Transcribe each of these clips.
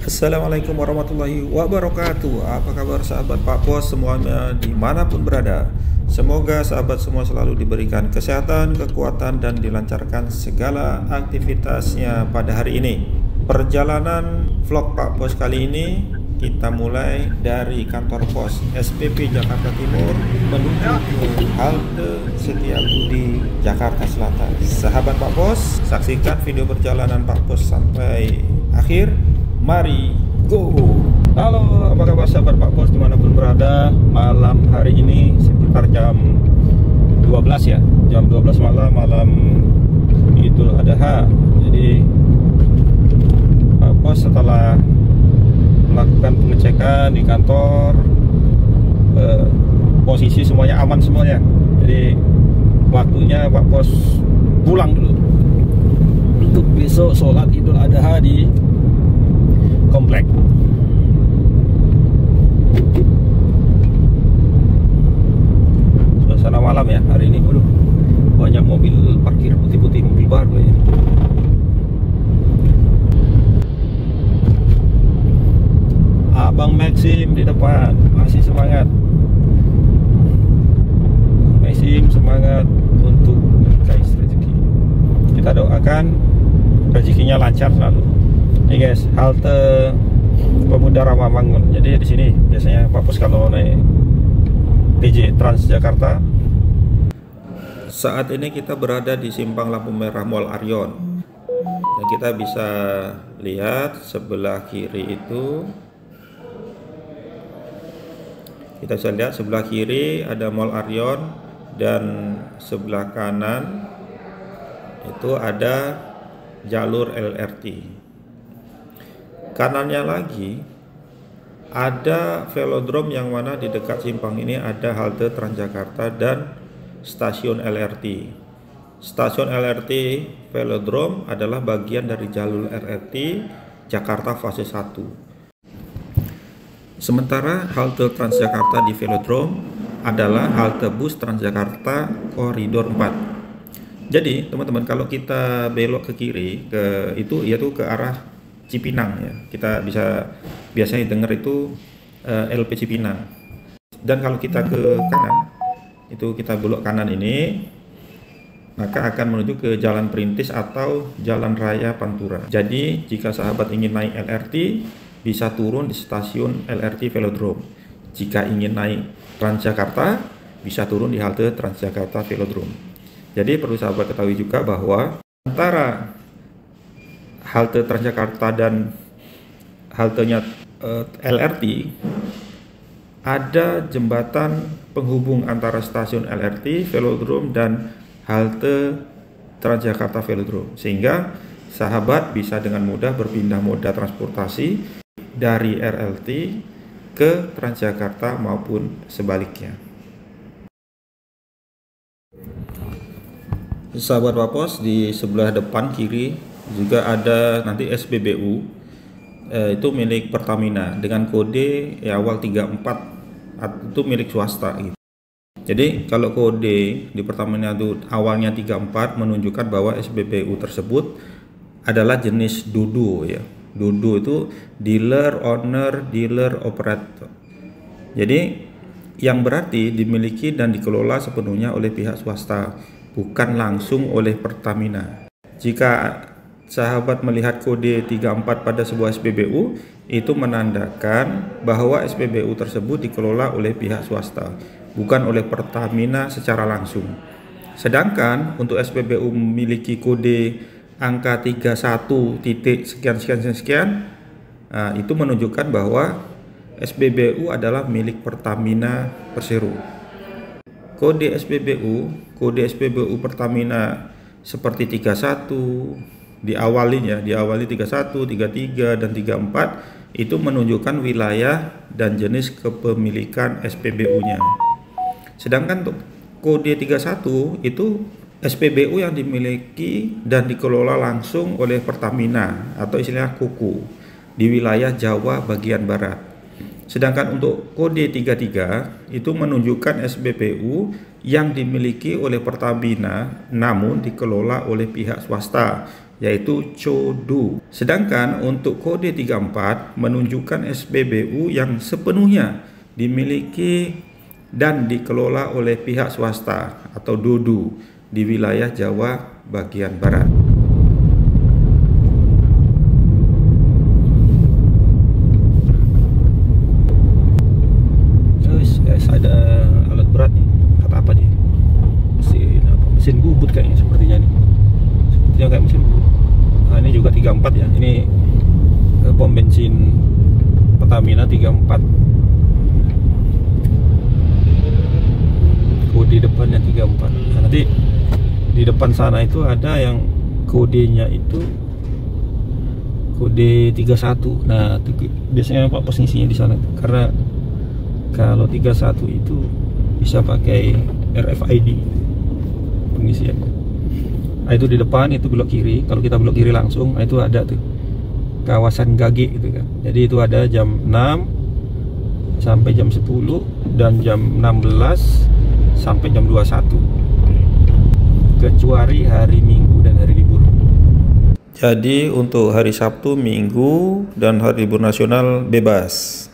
Assalamualaikum warahmatullahi wabarakatuh. Apa kabar sahabat Pak Pos semuanya dimanapun berada? Semoga sahabat semua selalu diberikan kesehatan, kekuatan, dan dilancarkan segala aktivitasnya pada hari ini. Perjalanan vlog Pak Pos kali ini kita mulai dari kantor pos SPP Jakarta Timur menuju ke halte Setiabudi Jakarta Selatan. Sahabat Pak Pos, saksikan video perjalanan Pak Pos sampai akhir. Mari go! Halo, apa kabar sahabat Pak Pos dimanapun berada? Malam hari ini sekitar jam 12 ya, jam 12 malam Idul Adha. Jadi Pak Pos setelah melakukan pengecekan di kantor, posisi semuanya aman semuanya. Jadi waktunya Pak Pos pulang dulu untuk besok sholat Idul Adha di komplek. Suasana malam ya hari ini. Waduh, banyak mobil parkir putih-putih, mobil baru ya. Abang Maxim di depan masih semangat. Maxim semangat untuk mengais rezeki. Kita doakan rezekinya lancar selalu. Nih guys, halte Pemuda Rawamangun. Jadi di sini biasanya Pak Pos kalau naik TJ Transjakarta. Saat ini kita berada di simpang lampu merah Mall Aryon. Dan kita bisa lihat sebelah kiri itu, kita bisa lihat sebelah kiri ada Mall Aryon dan sebelah kanan itu ada jalur LRT. Kanannya lagi ada velodrome yang mana di dekat simpang ini ada halte Transjakarta dan stasiun LRT. Stasiun LRT velodrome adalah bagian dari jalur LRT Jakarta fase 1. Sementara halte Transjakarta di velodrome adalah halte bus Transjakarta koridor 4. Jadi teman-teman, kalau kita belok ke kiri itu yaitu ke arah Cipinang ya, kita bisa biasanya dengar itu LP Cipinang. Dan kalau kita ke kanan itu, kita belok kanan ini, maka akan menuju ke Jalan Perintis atau Jalan Raya Pantura. Jadi jika sahabat ingin naik LRT, bisa turun di stasiun LRT Velodrome. Jika ingin naik Transjakarta, bisa turun di halte Transjakarta Velodrome. Jadi perlu sahabat ketahui juga bahwa antara halte Transjakarta dan haltenya LRT ada jembatan penghubung antara stasiun LRT Velodrome dan halte Transjakarta Velodrome, sehingga sahabat bisa dengan mudah berpindah moda transportasi dari RLT ke Transjakarta maupun sebaliknya. Sahabat Pak Pos, di sebelah depan kiri juga ada nanti SPBU, itu milik Pertamina dengan kode awal 34, itu milik swasta gitu. Jadi kalau kode di Pertamina itu awalnya 34 menunjukkan bahwa SPBU tersebut adalah jenis DUDU ya. DUDU itu dealer owner dealer operator. Jadi yang berarti dimiliki dan dikelola sepenuhnya oleh pihak swasta, bukan langsung oleh Pertamina. Jika sahabat melihat kode 34 pada sebuah SPBU, itu menandakan bahwa SPBU tersebut dikelola oleh pihak swasta, bukan oleh Pertamina secara langsung. Sedangkan untuk SPBU memiliki kode angka 31 titik sekian, itu menunjukkan bahwa SPBU adalah milik Pertamina Persero. Kode SPBU Pertamina seperti 31 diawali 31, 33 dan 34 itu menunjukkan wilayah dan jenis kepemilikan SPBU-nya. Sedangkan untuk kode 31 itu SPBU yang dimiliki dan dikelola langsung oleh Pertamina atau istilahnya KUKU di wilayah Jawa bagian barat. Sedangkan untuk kode 33 itu menunjukkan SPBU yang dimiliki oleh Pertamina namun dikelola oleh pihak swasta, yaitu CODO. Sedangkan untuk kode 34 menunjukkan SPBU yang sepenuhnya dimiliki dan dikelola oleh pihak swasta atau DODO di wilayah Jawa bagian barat. Guys, ada alat berat nih. Kata apa nih? Mesin bubut kayaknya sepertinya nih. Sepertinya kayak mesin bubut. Nah, ini juga 34 ya. Ini pom bensin Pertamina 34. Kode depannya 34. Nah, nanti di depan sana itu ada yang kodenya itu kode 31. Nah, itu biasanya Pak posisinya di sana. Karena kalau 31 itu bisa pakai RFID pengisian. Nah, itu di depan, itu belok kiri. Kalau kita belok kiri langsung, nah itu ada tuh kawasan Gage gitu kan. Jadi itu ada jam 6 sampai jam 10 dan jam 16 sampai jam 21. Kecuali hari Minggu dan hari libur. Jadi untuk hari Sabtu, Minggu dan hari libur nasional bebas.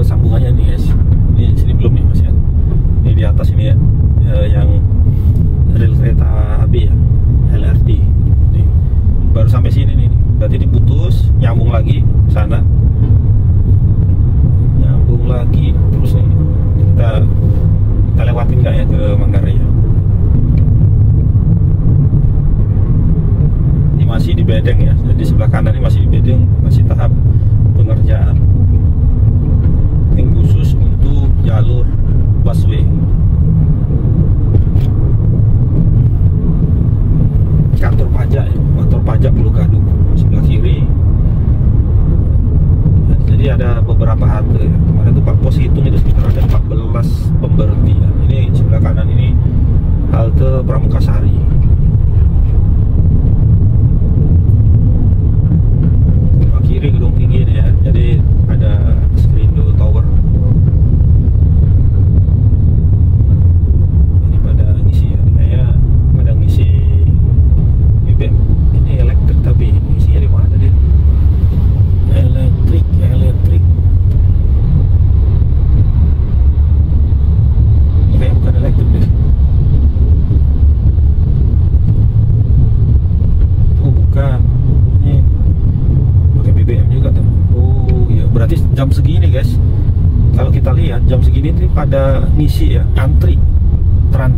Sambungannya nih guys, ini sini belum nih Mas ya. Ini di atas ini ya, yang rel kereta AB ya, LRT. Nih, baru sampai sini nih. Berarti diputus, nyambung lagi ke sana, nyambung lagi terus nih. Kita lewatin nggak ya ke Manggarai ya? Ini masih di Bedeng ya. Jadi sebelah kanan ini masih di Bedeng, masih tahap pengerjaan. Yang khusus untuk jalur busway. Kantor pajak ya, kantor pajak Pulau Gadung sebelah kiri. Jadi ada beberapa halte. Kemarin itu Pak Pos hitung itu sekitar ada 14 pemberhentian. Ini sebelah kanan ini halte Pramukasari. Sebelah kiri Gedung Tinggi ini ya. Jadi ada Skrindo Tower. Ini pada ngisi ya, kayaknya pada ngisi BBM. Ini elektrik tapi ngisinya di mana deh? Elektrik. Ini kayak bukan elektrik deh. Oh bukan, ini pakai BBM juga tuh. Oh iya, berarti jam segini guys, kalau kita lihat jam segini tuh pada ngisi ya, antri Trans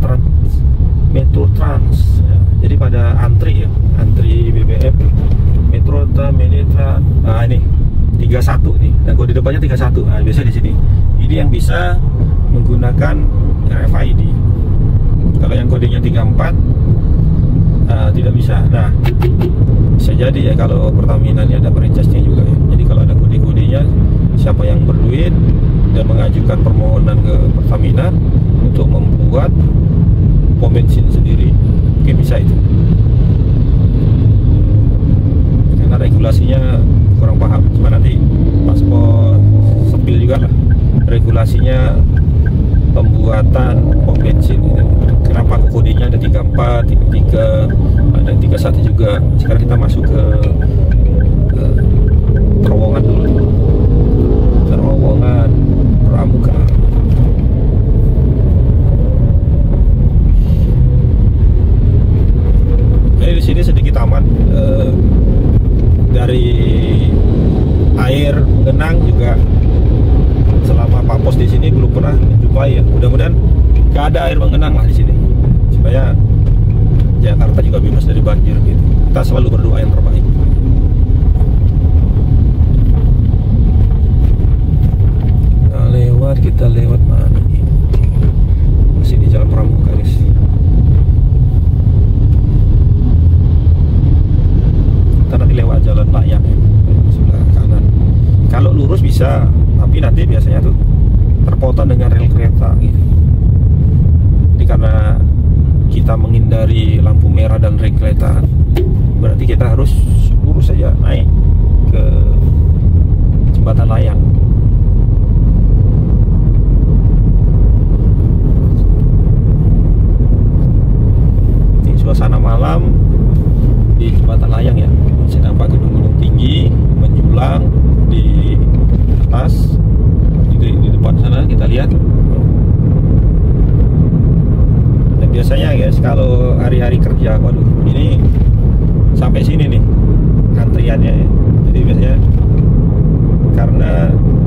Metro Trans ya. Jadi pada antri ya, antri BBM Metro Trans, Trans. Nah ini 31 nih, dan kode depannya 31. Nah biasa di sini. Ini yang bisa menggunakan RFID. Kalau yang kodenya 34 tidak bisa. Nah bisa jadi ya kalau Pertamina ini ada franchise-nya juga ya. Jadi kalau ada kode-kodenya, siapa yang berduit dan mengajukan permohonan ke Pertamina untuk membuat pom bensin sendiri, mungkin bisa itu. Karena regulasinya kurang paham. Cuma nanti paspor sepil juga lah regulasinya pembuatan pom bensin ini. Kenapa kodenya ada 34, 33, ada 31 juga. Sekarang kita masuk ke terowongan dulu. Terowongan Pramuka. Di sini sedikit aman. Dari air mengenang juga selama Pak Pos di sini belum pernah menjumpai ya. Mudah-mudahan gak ada air mengenang lah di sini, supaya Jakarta juga bebas dari banjir gitu. Kita selalu berdoa yang terbaik. Nah, kita lewat mana nih? Masih di Jalan Pramuka guys. Kita nanti lewat jalan layang ya, sebelah kanan. Kalau lurus bisa, tapi nanti biasanya tuh terpotong dengan rel kereta gitu. Jadi karena kita menghindari lampu merah dan rel kereta, berarti kita harus lurus saja naik ke jembatan layang. selatan layang ya. Masih nampak gunung-gunung tinggi menjulang di atas. Di depan sana kita lihat. Dan biasanya guys kalau hari-hari kerja, waduh ini sampai sini nih antriannya ya. Jadi biasanya karena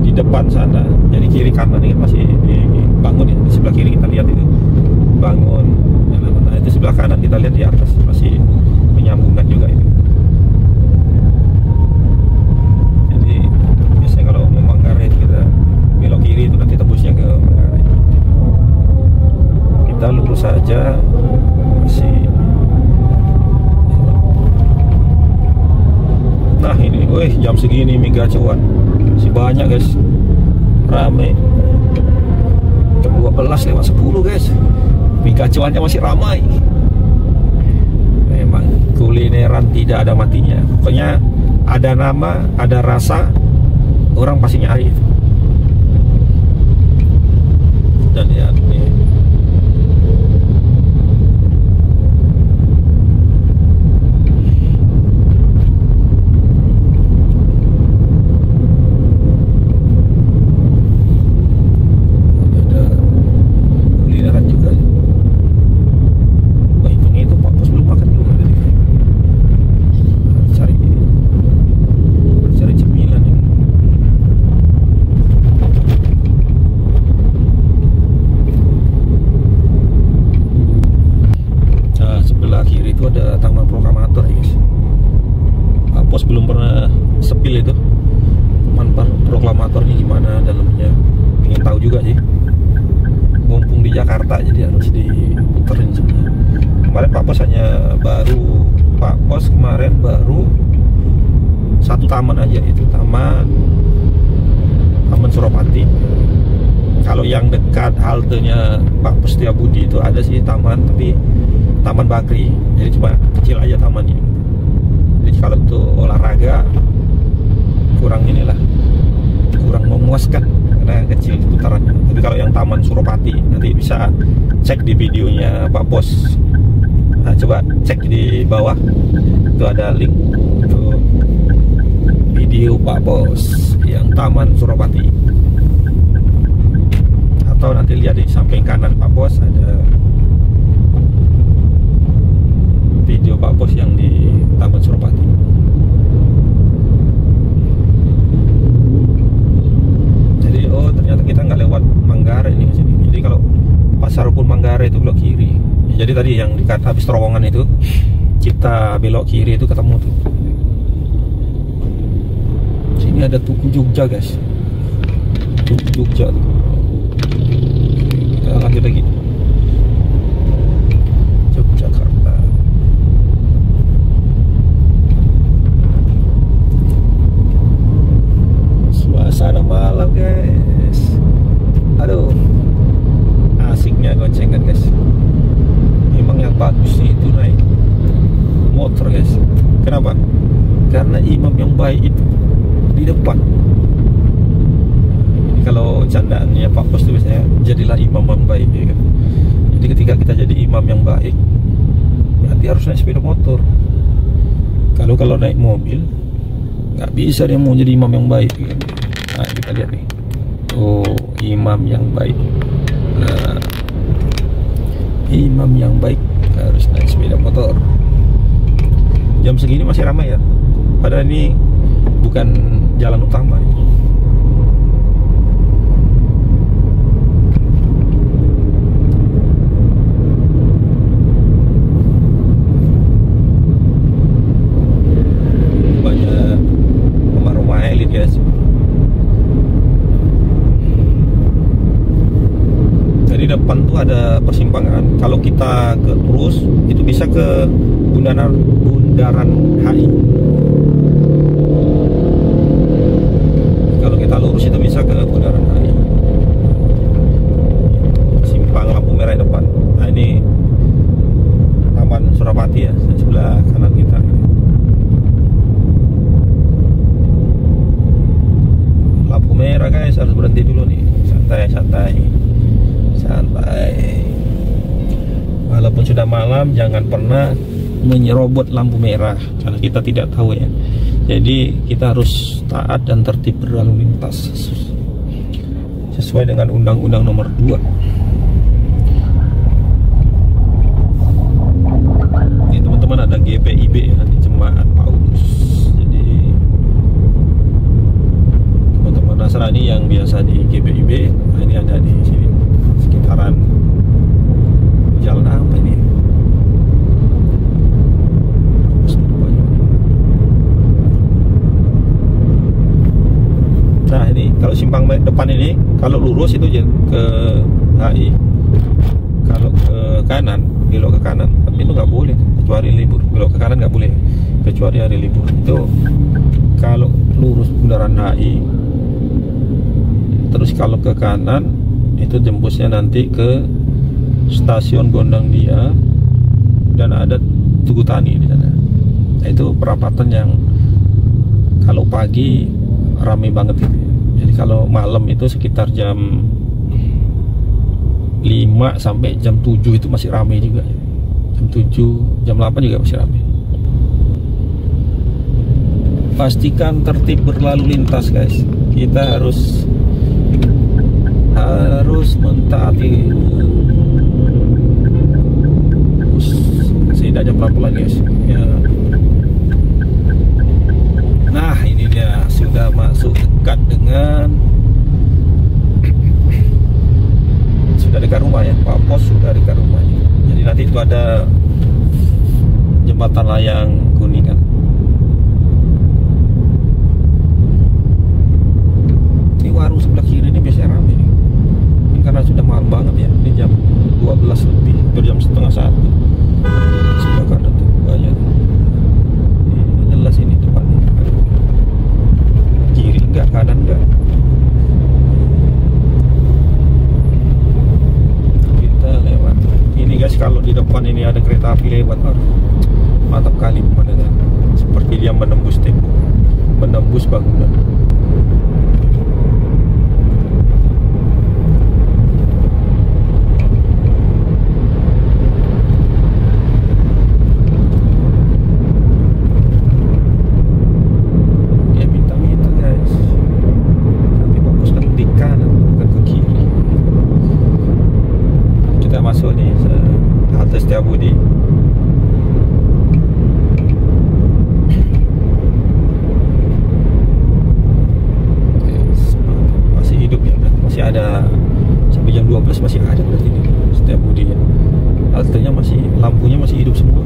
di depan sana, jadi kiri kanan ini masih dibangun ya. Di sebelah kiri kita lihat ini bangun, nah itu sebelah kanan kita lihat di atas masih menyambungkan juga itu. Jadi biasanya kalau mau Manggarai kita belok kiri itu nanti tembusnya ke Manggarai. Kita lurus saja masih. Nah ini, wih jam segini mega cuan masih banyak guys, rame. Jam 12:10 guys, mega cuannya masih ramai. Memang kulineran tidak ada matinya. Pokoknya ada nama, ada rasa, orang pasti nyari itu. Dan ya nih, belum pernah sepil itu, cuman proklamatornya gimana dalamnya ingin tahu juga sih. Mumpung di Jakarta jadi harus diputerin sebenarnya. Kemarin Pak Pos kemarin baru satu taman aja, itu taman Suropati. Kalau yang dekat haltenya Pak Setiabudi itu ada sih taman, tapi Taman Bakri, jadi cuma kecil aja tamannya. Jadi kalau untuk olahraga kurang memuaskan karena kecil putarannya. Tapi kalau yang Taman Suropati nanti bisa cek di videonya Pak Bos. Nah, coba cek di bawah itu ada link untuk video Pak Bos yang Taman Suropati. Atau nanti lihat di samping kanan Pak Bos ada video Pak Bos yang di Taman Suropati. Jadi ternyata kita nggak lewat Manggarai ini kesini. Jadi kalau Pasar Rumpun Manggarai itu belok kiri. Jadi tadi yang dekat habis terowongan itu kita belok kiri itu ketemu tuh. Sini ada Tugu Jogja guys. Tugu Jogja tuh. Kita lanjut lagi. Yogyakarta. Suasana malam guys. Aduh, asiknya goncengan guys. Memang yang bagusnya itu naik motor guys. Kenapa? Karena imam yang baik itu di depan. Jadi kalau candaannya Pak Bos itu biasanya jadilah imam yang baik ya kan? Jadi ketika kita jadi imam yang baik, berarti harus naik sepeda motor. Kalau naik mobil nggak bisa dia mau jadi imam yang baik ya kan? Nah kita lihat nih, imam yang baik. Nah, imam yang baik harus naik sepeda motor. Jam segini masih ramai ya, padahal ini bukan jalan utama ya. Banyak rumah-rumah elit guys. Jadi depan tuh ada persimpangan. Kalau kita ke terus itu bisa ke bundaran HI. Kalau kita lurus itu bisa ke bundaran HI. Simpang lampu merah depan. Nah ini Taman Suropati ya, sebelah kanan kita. Lampu merah guys, harus berhenti dulu nih. Santai. Walaupun sudah malam, jangan pernah menyerobot lampu merah karena kita tidak tahu ya. Jadi kita harus taat dan tertib berlalu lintas sesuai dengan Undang-Undang Nomor 2. Ini teman-teman ada GPIB ya, di Jemaat Paulus. Jadi teman-teman Nasrani yang biasa di GPIB, nah ini ada di sini sekitaran jalan apa ini? Nah ini kalau simpang depan ini kalau lurus itu ke HI, kalau ke kanan belok ke kanan, tapi itu nggak boleh kecuali libur. Belok ke kanan nggak boleh kecuali hari libur. Itu kalau lurus bundaran HI, terus kalau ke kanan itu jembusnya nanti ke stasiun Gondang Dia dan ada Tugu Tani di sana. Nah, itu perapatan yang kalau pagi ramai banget gitu. Jadi kalau malam itu sekitar jam 5 sampai jam 7 itu masih ramai juga. Jam 7, jam 8 juga masih ramai. Pastikan tertib berlalu lintas guys. Kita harus mentaati. Setidaknya pelan-pelan guys ya. Nah ini dia sudah masuk dekat dengan sudah dekat rumah ya, Pak Pos sudah dekat rumahnya. Jadi nanti itu ada jembatan layang Kuningan. Ini warung sebelah kiri ini biasanya ramai nih. Ini karena sudah malam banget ya. Ini jam 12 lebih, atau jam setengah 1. Sebelah kanan tuh banyak. Ini jelas ini depannya. Kiri enggak, kanan enggak. Kita lewat. Ini guys, kalau di depan ini ada kereta api lewat, mantap kali pemandangan. Seperti dia menembus tembok, menembus bangunan. Masuk nih halte Setiabudi. Masih hidup ya, masih ada sampai jam 12 masih ada berarti ini Setiabudi ya. Haltenya masih, lampunya masih hidup semua.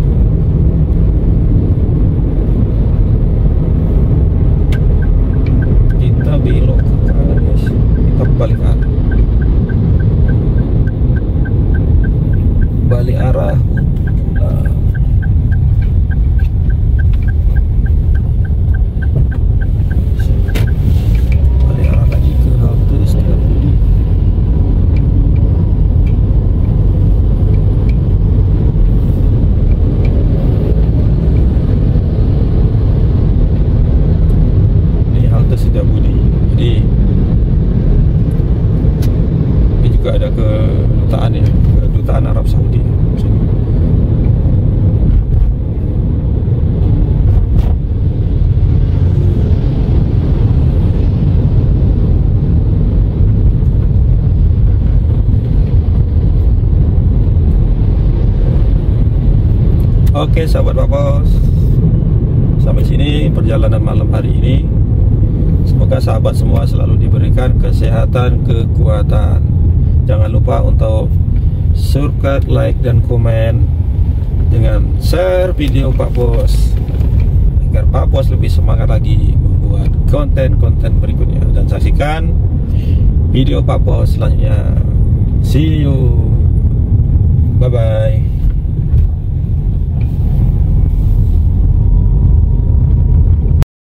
Kita belok ke kanan guys, kita balik arah. Balik arah balik arah lagi ke halte Setiabudi. Ini halte Setiabudi. Jadi ini juga ada kedutaan ya, kedutaan Arab Saudi. Oke sahabat Pak Pos, sampai sini perjalanan malam hari ini. Semoga sahabat semua selalu diberikan kesehatan, kekuatan. Jangan lupa untuk subscribe, like, dan komen dengan share video Pak Pos agar Pak Pos lebih semangat lagi membuat konten-konten berikutnya. Dan saksikan video Pak Pos selanjutnya. See you, bye bye.